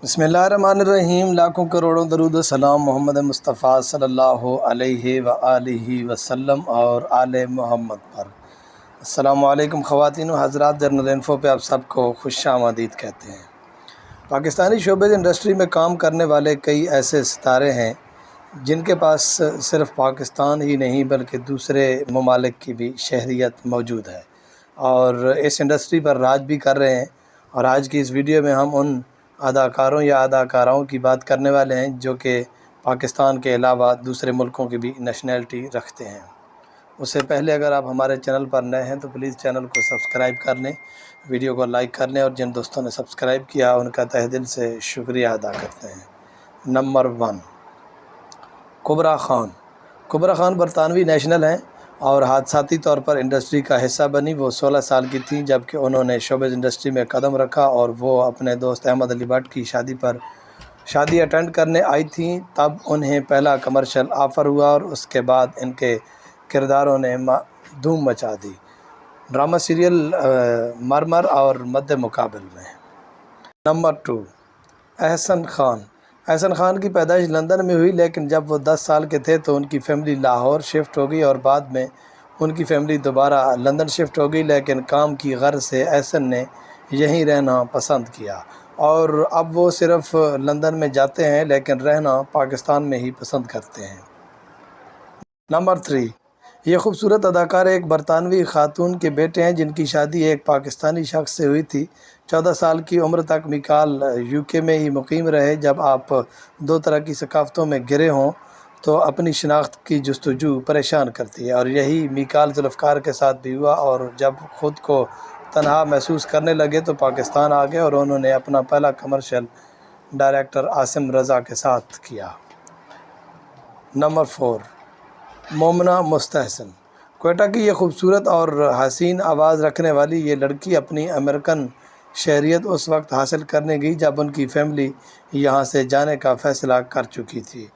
बिस्मिल्लाहिर्रहमानिर्रहीम। लाखों करोड़ों दरूद व सलाम मोहम्मद मुस्तफ़ा सल्लल्लाहु अलैहि व आलिहि वसल्लम और आले मोहम्मद पर। अस्सलामु अलैकुम ख़वातीन व हज़रात, जर्नल इन्फो पे आप सबको खुशामदीद कहते हैं। पाकिस्तानी शोबे इंडस्ट्री में काम करने वाले कई ऐसे सितारे हैं जिनके पास सिर्फ़ पाकिस्तान ही नहीं बल्कि दूसरे ममालिक की भी शहरियत मौजूद है और इस इंडस्ट्री पर राज भी कर रहे हैं। और आज की इस वीडियो में हम उन अदाकारों या अदाकाराओं की बात करने वाले हैं जो कि पाकिस्तान के अलावा दूसरे मुल्कों की भी नेशनैलिटी रखते हैं। उससे पहले अगर आप हमारे चैनल पर नए हैं तो प्लीज़ चैनल को सब्सक्राइब कर लें, वीडियो को लाइक कर लें और जिन दोस्तों ने सब्सक्राइब किया उनका तहे दिल से शुक्रिया अदा करते हैं। नंबर 1, कुबरा खान। कुबरा खान बरतानवी नेशनल हैं और हादसाती तौर पर इंडस्ट्री का हिस्सा बनी। वो 16 साल की थी जबकि उन्होंने शोबिज़ इंडस्ट्री में कदम रखा और वो अपने दोस्त अहमद अली भट्ट की शादी अटेंड करने आई थी। तब उन्हें पहला कमर्शियल ऑफ़र हुआ और उसके बाद इनके किरदारों ने धूम मचा दी ड्रामा सीरियल मरमर और मद्दे मुकाबिल में। नंबर 2, एहसन खान। एहसन खान की पैदाइश लंदन में हुई, लेकिन जब वो 10 साल के थे तो उनकी फ़ैमिली लाहौर शिफ्ट हो गई और बाद में उनकी फ़ैमिली दोबारा लंदन शिफ्ट हो गई। लेकिन काम की गर्ज से एहसन ने यहीं रहना पसंद किया और अब वो सिर्फ़ लंदन में जाते हैं लेकिन रहना पाकिस्तान में ही पसंद करते हैं। नंबर 3, ये खूबसूरत अदाकार एक बरतानवी खातून के बेटे हैं जिनकी शादी एक पाकिस्तानी शख्स से हुई थी। 14 साल की उम्र तक मिकाल यूके में ही मुकीम रहे। जब आप दो तरह की सकाफ़तों में गिरे हों तो अपनी शनाख्त की जस्तजू परेशान करती है और यही मिकाल जुल्फ़कार के साथ भी हुआ। और जब ख़ुद को तन्हा महसूस करने लगे तो पाकिस्तान आ गए और उन्होंने अपना पहला कमर्शियल डायरेक्टर आसिम रज़ा के साथ किया। नंबर 4, मोमना मुस्तहसन। क्वेटा की ये खूबसूरत और हसीन आवाज़ रखने वाली ये लड़की अपनी अमेरिकन शहरियत उस वक्त हासिल करने गई जब उनकी फ़ैमिली यहाँ से जाने का फ़ैसला कर चुकी थी।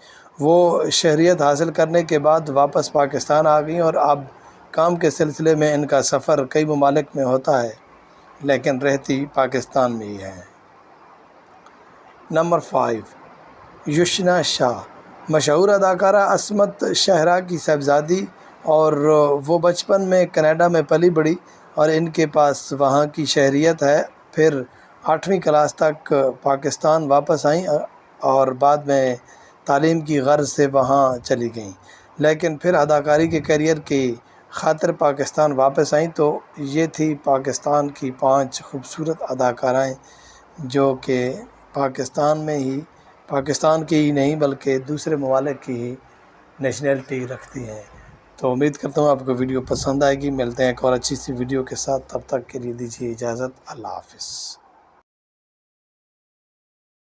वो शहरियत हासिल करने के बाद वापस पाकिस्तान आ गई और अब काम के सिलसिले में इनका सफ़र कई ममालिक में होता है लेकिन रहती पाकिस्तान में ही है। नंबर 5, युशना शाह। मशहूर अदाकारा असमत शाहरा की साहबजादी और वो बचपन में कनाडा में पली बड़ी और इनके पास वहाँ की शहरियत है। फिर 8वीं क्लास तक पाकिस्तान वापस आईं और बाद में तालीम की गर्ज से वहाँ चली गईं, लेकिन फिर अदाकारी के करियर की खातिर पाकिस्तान वापस आईं। तो ये थी पाकिस्तान की 5 खूबसूरत अदाकाराएँ जो कि पाकिस्तान की ही नहीं बल्कि दूसरे ममालिक की ही नेशनैलिटी रखती हैं। तो उम्मीद करता हूँ आपको वीडियो पसंद आएगी। मिलते हैं एक और अच्छी सी वीडियो के साथ, तब तक के लिए दीजिए इजाज़त। अल्लाह हाफ़िज़।